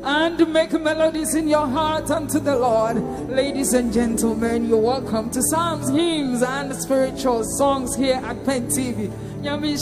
and make melodies in your heart unto the Lord. Ladies and gentlemen, you're welcome to Psalms, Hymns, and Spiritual Songs here at Pen TV. Now we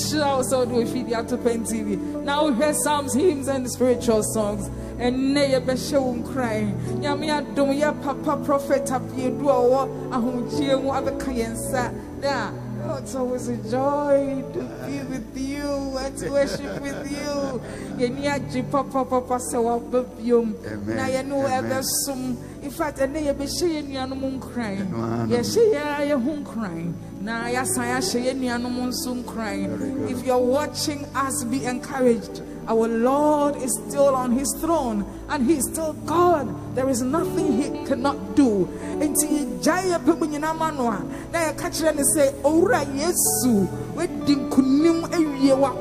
hear Psalms, Hymns, and Spiritual Songs. And nay, a beshow crying. Yamia don't ya papa prophet Appiah duo, ahum chiemu abakayensa. Yeah. Oh, it's always a joy to be with you and to worship with you. Yeniaji papa sawa babium. Na yenu ebesum. In fact, and they be saying yanumun crying. Yes, ya hum crying. Na yasaya shayen yanumun sum crying. If you're watching us, be encouraged. Our Lord is still on his throne and he is still God. There is nothing he cannot do. Until Jaya Pabunina Manua, they catch and say, Ora Yesu, wedding kunim area or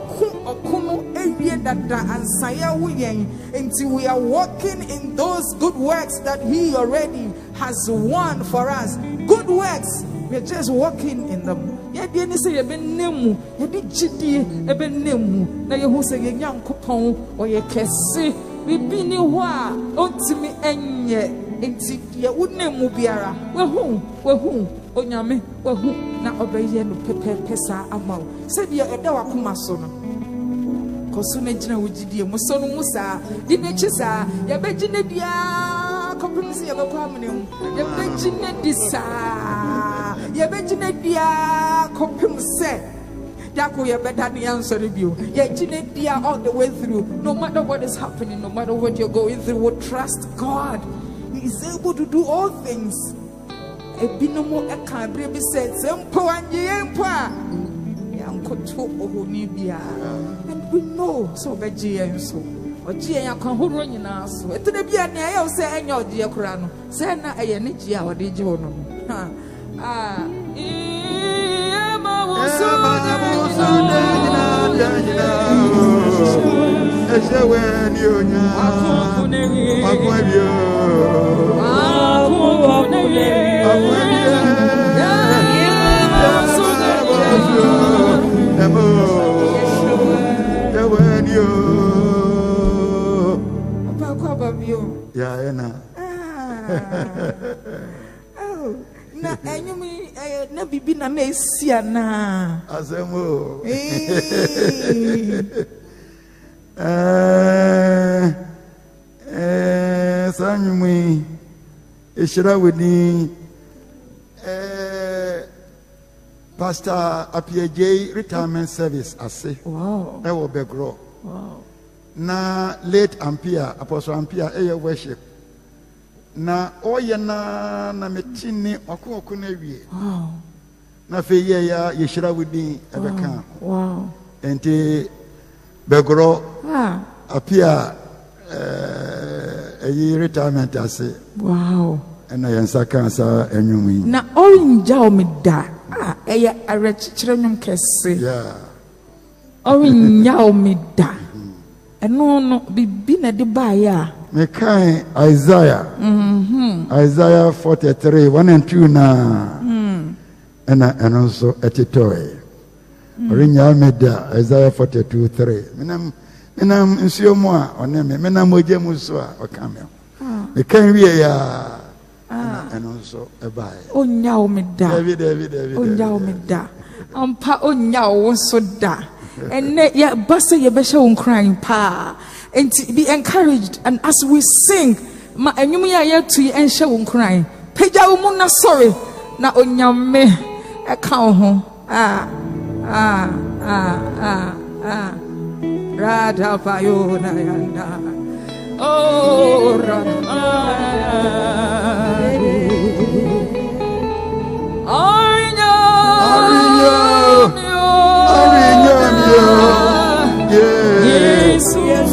kuno area that and saya until we are walking in those good works that he already has won for us. Good works. We're just walking in them. Yet you say a benemu, you did chitty, a benemu. Now you who say a young coupon or your cassie. We be new wa, ultimate and yet, and see your wood name Mubiara. Well, whom, Onyame, well, whom, now obey you, Pepe Pesa Amau. Said you a dawa kumasono. Cosune Gina Musono Musa, Dinechisa, Yabejinedia, Comprensi of a Quaminum, Yabeginedisa. Yabejinedia compim se Dako ya better the answer review. Yajinedia all the way through. No matter what is happening, no matter what you're going through, we'll trust God. He is able to do all things. Ebinomo eka brebi said, Sempo anjempa. Yankoto ohunibia. And we know so beji enso. Oji ya kan horo nyina so. Etene bia ne ayo se enya oji akura no. Se na eye ne ji a ode ji hono. Ha. Na enyumi na bibi na esia na azemo sanyumi eshira wedi Pastor Appiah retirement service ase wow e wo begro wow na late Appiah Apostle Appiah worship na oye na metini okoko na wie wow na fe ye ya yeshira wudi ebeka wow enti begro Appiah retirement ase wow na yensa kansa enwumi na orinja o meda eya arechire nwum kese yeah orinja o meda eno no bibi na de ba ya Mekai Isaiah Isaiah 43 1 and 2 na and also etitoy orinya meda Isaiah 42 3 menam nsio mo a oneme menam oje mu so a okame mekai wie ya and also ebai onya o meda David onya o meda ampa onya o so da enne ya basa ye be hye crying pa. And be encouraged, and as we sing, ma enyum ya yetu enhye wo crying. Peja wo mu na sorry na onyame e ka ho. Rada payo na yanda. Oh rada. Yes, yes,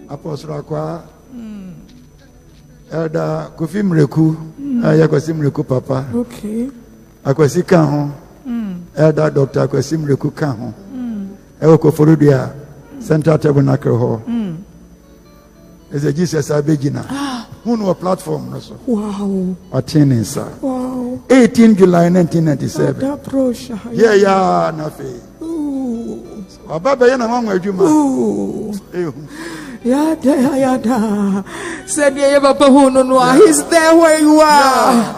Apostle Akwa Elda Kofi Mreku Ayakwasi Mreku Papa. Okay. Akwasi kan ho. Elda Dr. Akwasi Mreku kan ho. Ewo Koforudia Central Tabernacle ho. Is a Jesus Abegina. Who know a platform no so. Wow. Attending sir. Wow. 18 July 1997. Yeah, na fe. Ooh. Ababa yana mwa adwuma. Ooh. Yada. Said yeah, Papa who no, he's there where you are.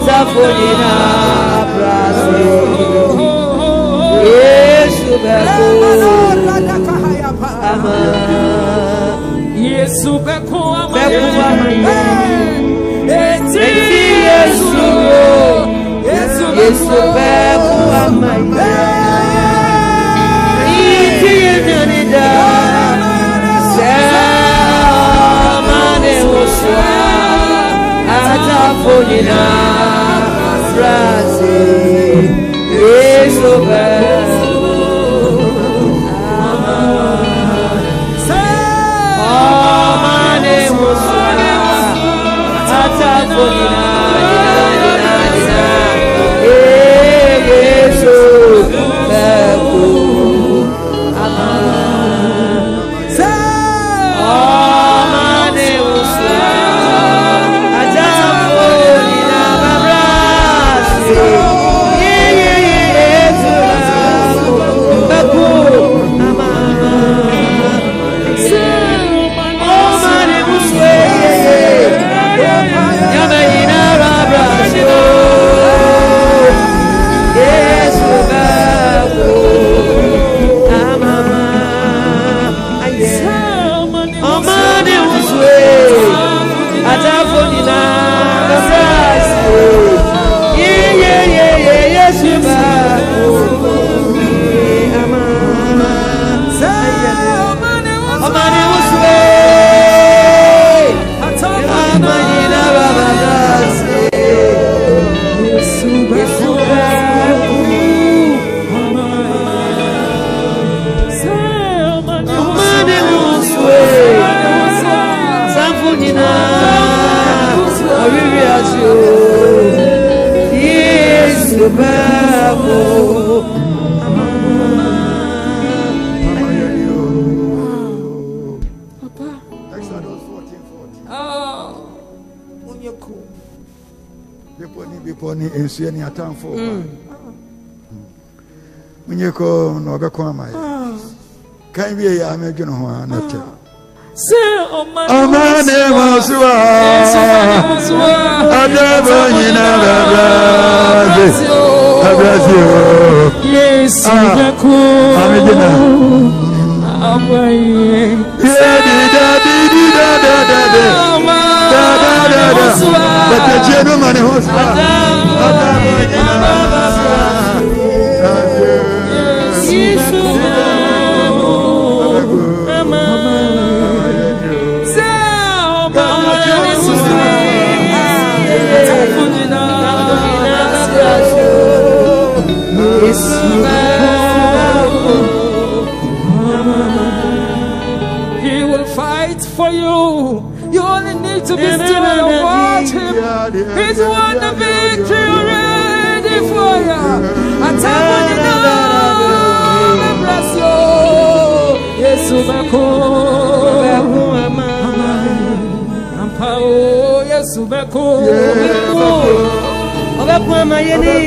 Atafonina Brazil. Yesu beko. Ama. Yesu beko ama. Eti Yesu. Yesu beko ama. Iti yenida. Samane oswa. Atafonina Brazil. Yesu beko. Ensueni atamfo munyeko no obeko amaye kan wie ya amedweno ho anete amane mosua adabo nyina babrazio Yesu beko amedina amaye Batejeno mane hosa He will fight for you. You only need to be still and watch him. He's won the victory already for you. And tell you now, bless you. Yesu beko, Ampao, Yesu beko, Obeku amayeni.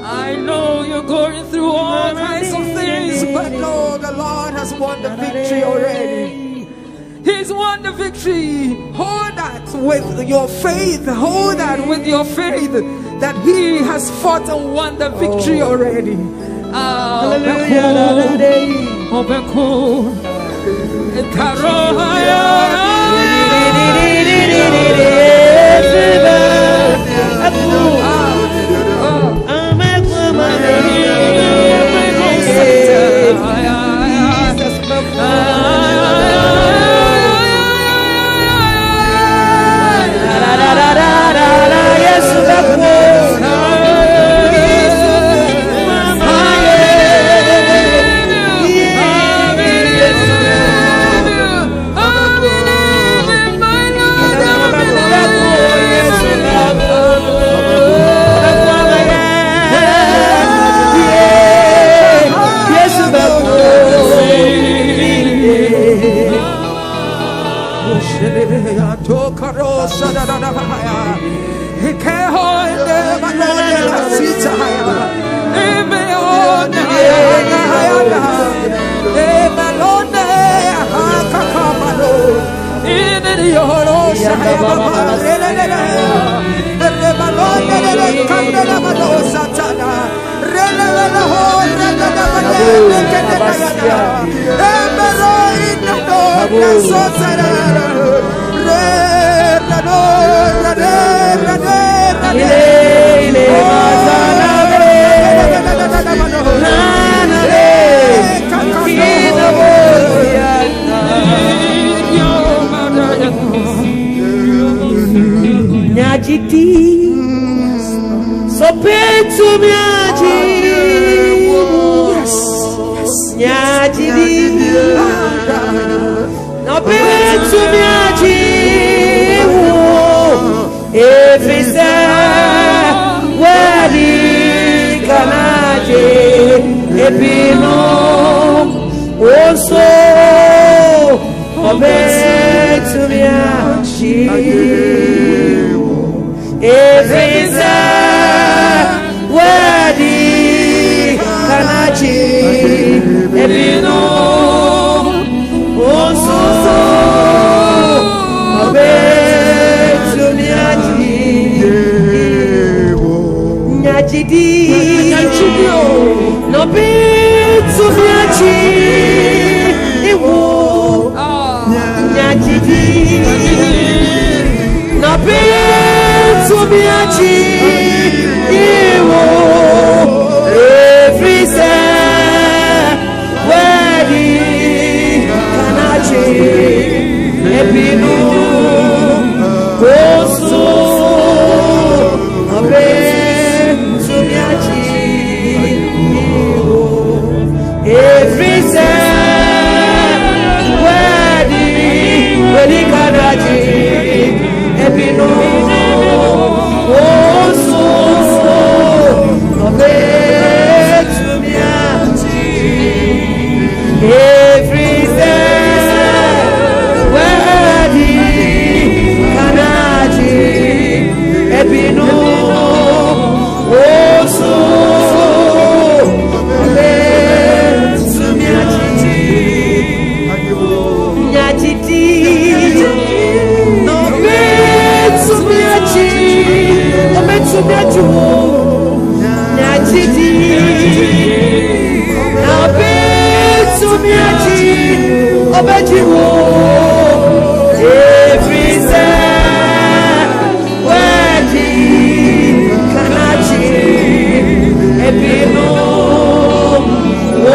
I know you're going through all kinds of things, but no, the Lord has won the victory already. He's won the victory. Hold that with your faith. Hold that with your faith that He has fought and won the victory already. So pay to me, no pay to me, if it's there, where the Canadi, Epino, also, obey to me, if it's there, where the Canadi, Epino, also, obey to me, Nyajidi, no be to me, Nyajidi, no be to me, every say, where the Kanachi, Epino, also, obey to me, every say, where the Kanachi, Epino, also, obey to me, every day, where the Canadi, Epino, also, obey to me, Nyajidi, no obey to me, obey to me, Nyajidi, now be to me, obey you, every day, where the Kanachi, Epino,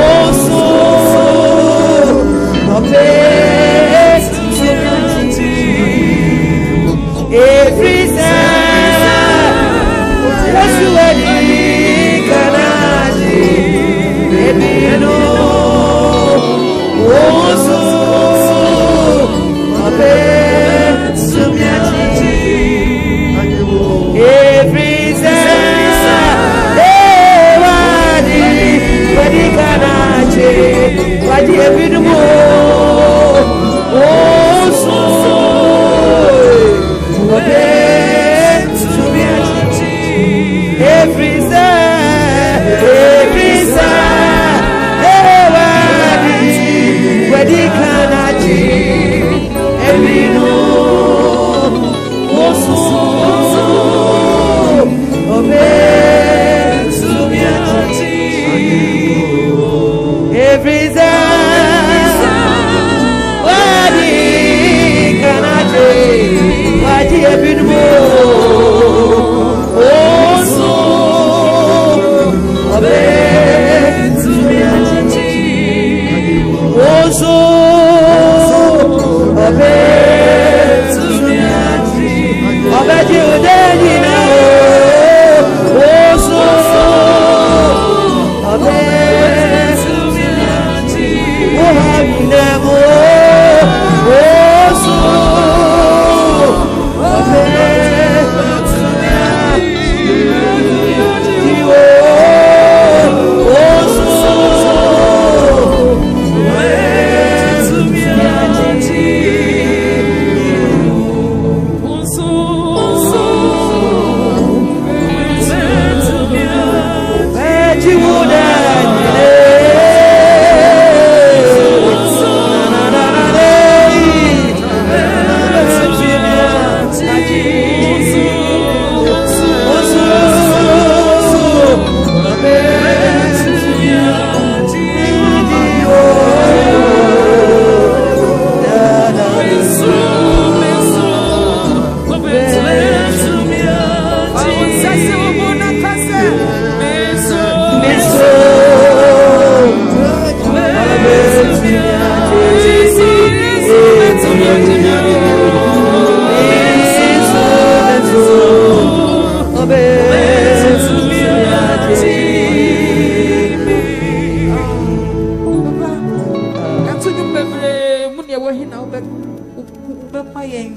also, obey to me, every day, yes, you are the Kanachi, Epino, also.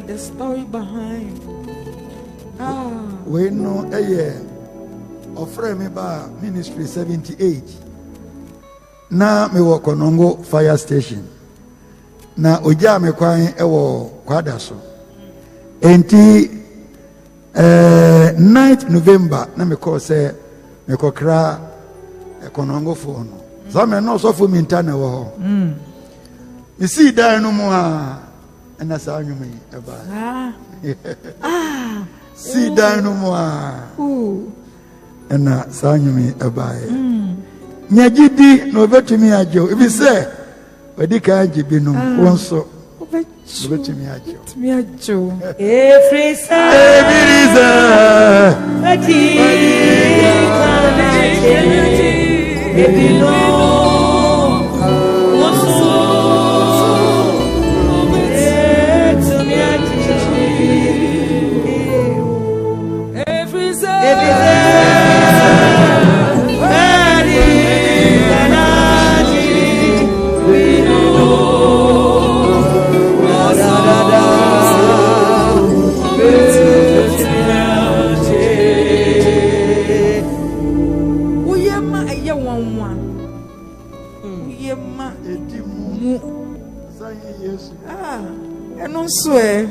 the story behind. We know a year of Remember Ministry 78. Now me work on Ongo Fire Station. Now Oja me kwai ewo kwadaso. Enti 9th November na me call say me kokra ekonongo phone. So me no so for me intana wo. Me see dan no mo a na sa anwumi eba. See dan no mo a. Na sa anwumi eba. Nyagidi no betumi ajo. Ibi say we di kan jibi no wonso. Betumi ajo. Betumi ajo. Efrisa. Ebiriza. Ebilo. Swear.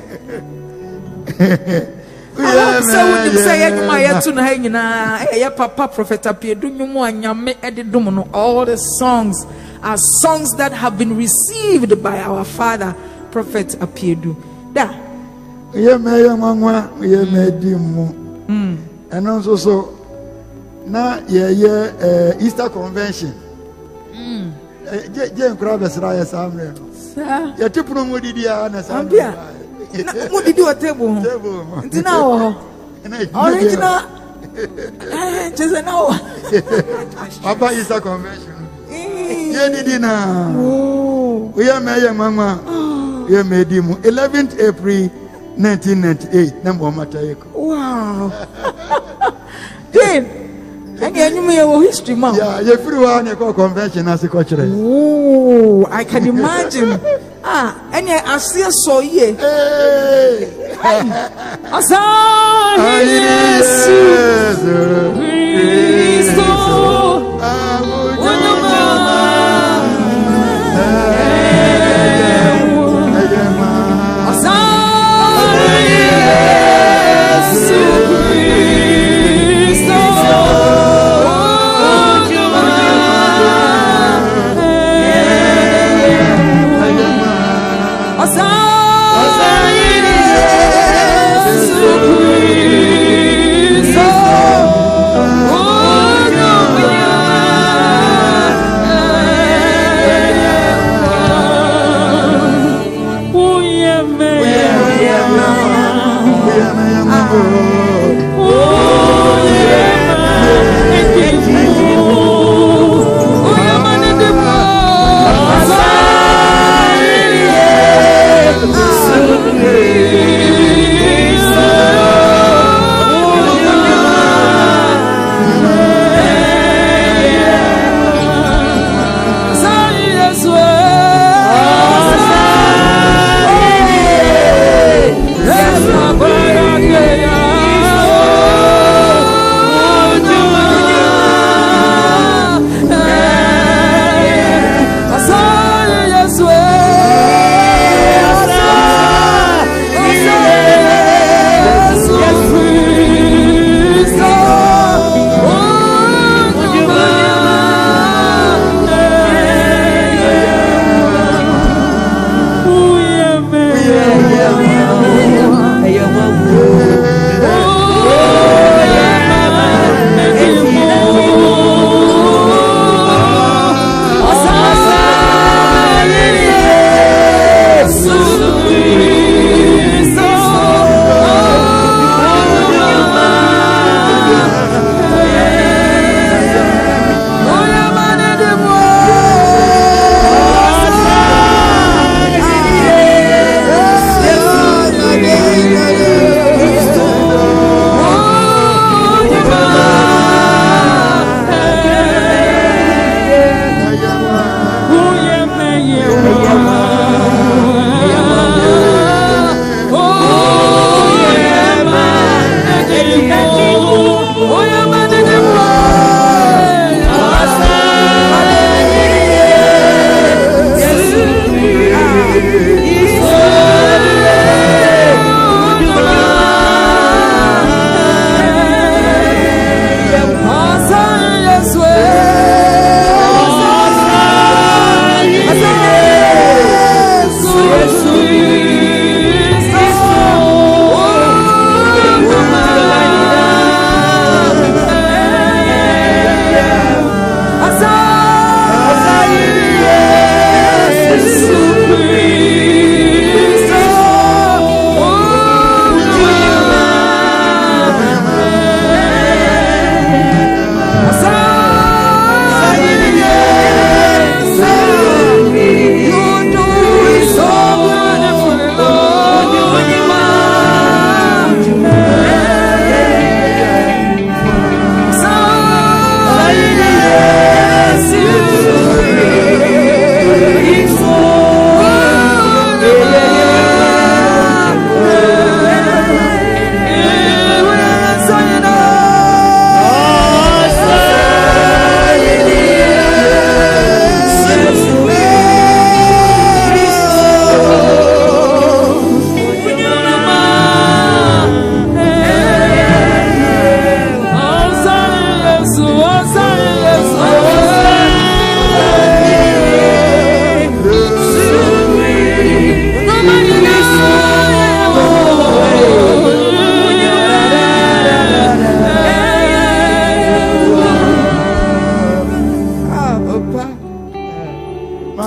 Papa Prophet Appiah, all the songs are songs that have been received by our father Prophet Appiah. And also so now Easter convention. Jane Crowder's Raya Samuel. Ya tipu no modidi ya na sa. Appiah. Na modidi wa table. Ntina wo. Original. Just now. Papa Easter convention. Ye didi na. Oh. We are me mama. We made mu 11th April 1998 na mo matayeko. Wow. Jane. And you history, mom. Yeah, you free one convention as a coach. Oh, I can imagine. And I see a so ye.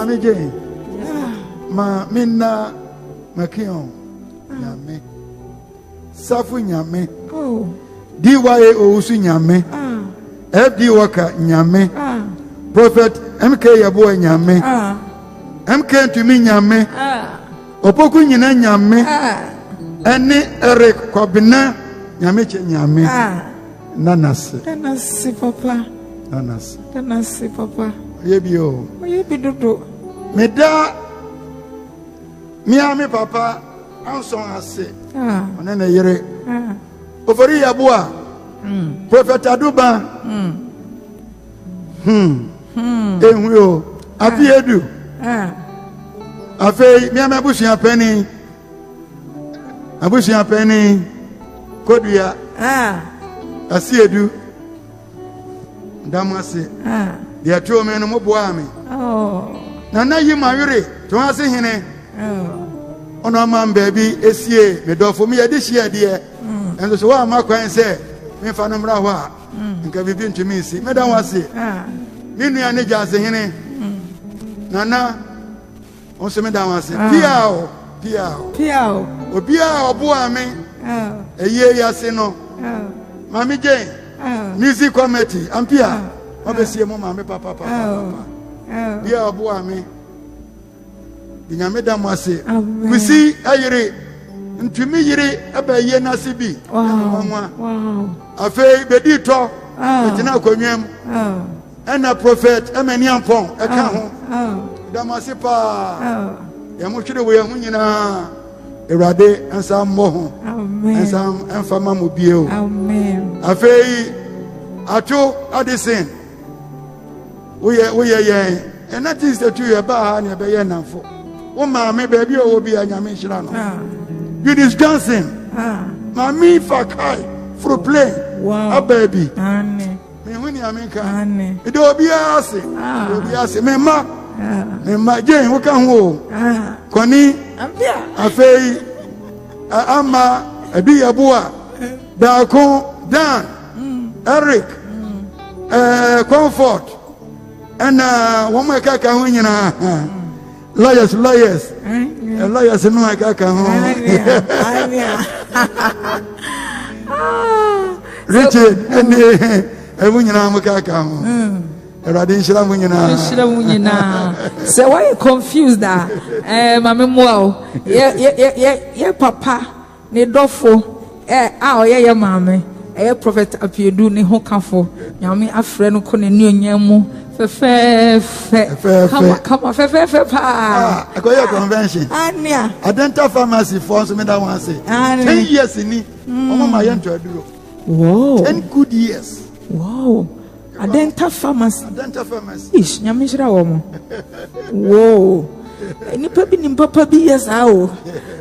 Mammy Jane. Ma minna Makion. Yame. Safu Yame. Oh. DYA Osu Yame. FD Waka Yame. Prophet MK Yabo Yame. MK to me Yame. Opoku Yina Yame. Ene Eric Kwabina Yame Yame. Nanas. Nanas, Papa. Nanas. Nanas, Papa. Yebio. Yebido. Meda Miami Papa. Anson ase. Onene yere. Ofori Yabua. Prophet Aduba. Ehun Appiah du. Afei Miami abusuan pani. Abusuan pani. Kodua. Asiedu. Damase. Dia tuo me no moboa me. Nana yi mawere to ase hene. Ono man baby esie me do for me e de hia de enso so wa makwan se me fa no mra ho a nka bibi ntumi si me dan wase me nua ne gya ase hene nana on se me dan wase piao obia oboa me eye yase no mami Jane music committee Appiah obesie mo mami papa bia oboa me Binyame damase kusi ayire ntumi yire abaye nasibi wow afei bedi to etina konwem ena prophet amani ampon eka ho damase pa ya mo twere we hu nyina Ewurade ansa mo ho ansa enfama mo bieo afei ato adisen we ye and that is the two about and be nanfo wo ma me baby o bi anyame hira no you this dancing mami fakai for play wow baby me huni aminka e do obi ase me ma Jane wo kan ho koni afei ama ebi yaboa da ko Dan Eric Comfort and one more kaka ho nyina lawyers lawyers no kaka ho Richard and nyina mo kaka ho Erade nshira mo nyina so why you confused that mama mo ye papa ne dofo ye mama prophet Appiah du ne ho kafo nyame afre no ko ne nyonyam mu fe come pa akoya convention ania Adenta pharmacy for so me that one say 10 years ni omo ma yento aduro wow 10 good years wow Adenta pharmacy ish nyame shira wo mo wow ni papi ni papa bi yes awo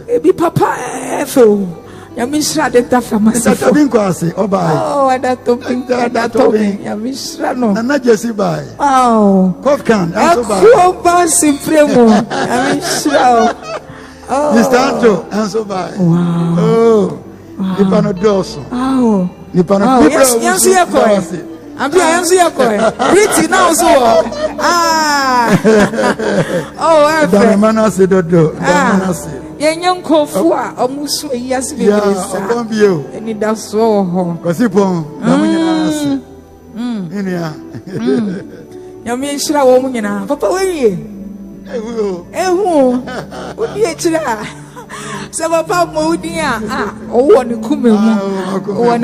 ebi papa fe Yami shra Adenta pharmacy. That bin kwase obai. Oh, that topping. Yami shra no. Na jesi bai. Oh. Popcorn and so bai. Ko ba supremo. Yami shra. Oh. Mr. Anto and so bai. Wow. Oh. Nipa no doso. Oh. Nipa no people. Yes, ye ko. Appiah yanzu ye ko. Pretty now so. Oh, Dana manase dodo. Dana manase. Yenyan kofua omusu eyasi bebresa eni da so ho kosipon na munyana enia nyame nhira wo munyana papa wewe ehu odi echira se papa mo odi owo ne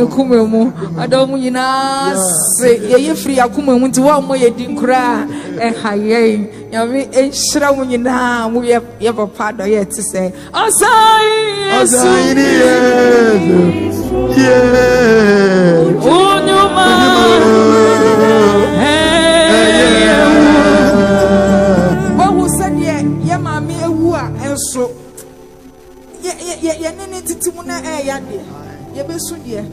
kumemu adom nyina se ye free akumemu nti wa mo ye din kura haye nyame nhira wo nyina mo ye papa do ye ti se asai ni onyuma wo said ye mama ewu a enso ye nene titimu na ya de ye besu de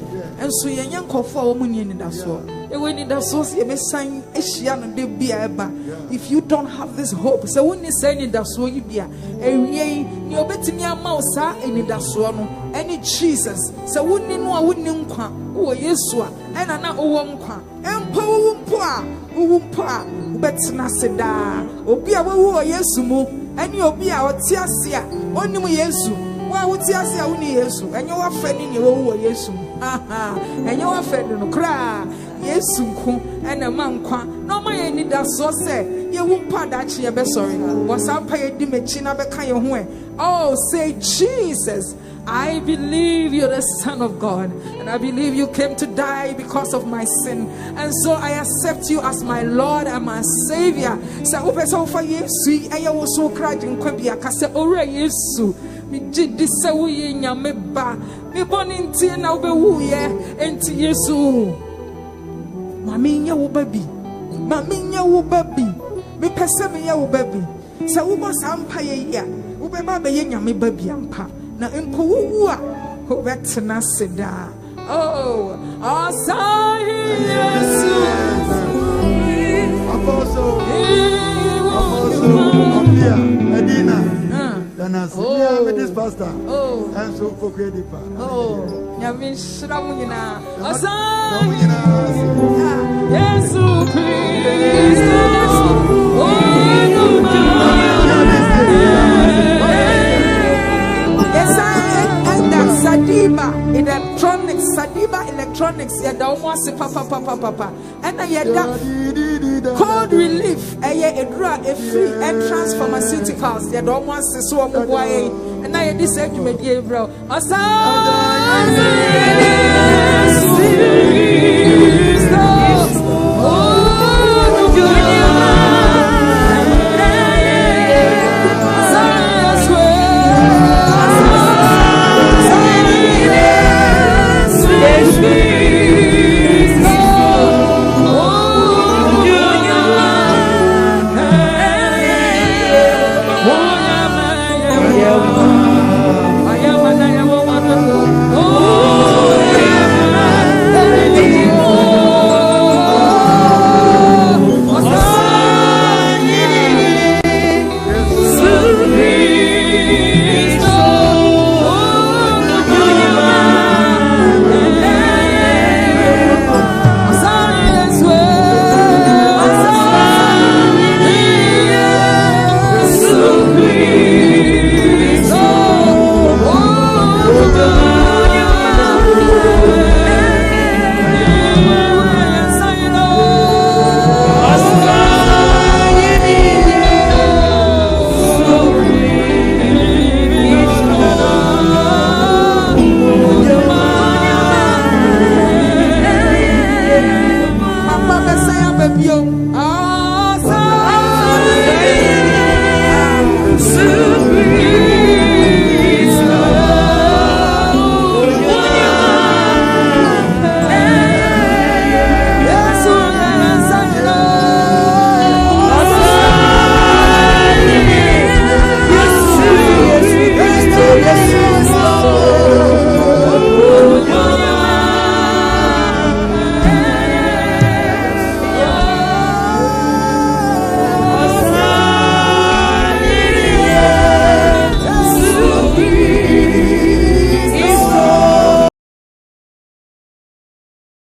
enso ye nyankofo a wo munye ni daso e we ni daso ye besan ehia no de bia eba if you don't have this hope so when you say ni daso yi bia ewie ni obetimi ama o sa eni daso no any Jesus so wonni no a wonni nkwa wo Yesu a ena na owo nkwa empa wo mpo a ubetna seda obi a wo Yesu mu eni obi a oti ase a onimu Yesu wa oti ase a woni Yesu enye wa fa ni ne wo Yesu enye wa fa no kra Yesu nko ena mankwa no ma ye ni da so se ye wu mpa da che ye be sorry wasampa ye di mechi na be kan ye ho oh say Jesus, I believe you're the Son of God, and I believe you came to die because of my sin, and so I accept you as my Lord and my Savior. So opeso for Yesu eye wo so krajin kwabia ka se ora Yesu mi jidi se wo ye nyame ba mi boni ntie na obewu ye enti Yesu mami nya wo baby mi pese me ya wo baby se wo bo sampa ye ya wo be ma be ye nyame baby ampa na mpo wu a ho betna seda oh asai Yesu Apostle Appiah Medina then as with this pastor and so for credit nyame shira mu nyina asai Yesu Kristo Sadiba electronics ya da almost papa and ya da cold relief a drug a free entrance pharmaceuticals ya da almost so mo boy and I this argument here bro Supreme.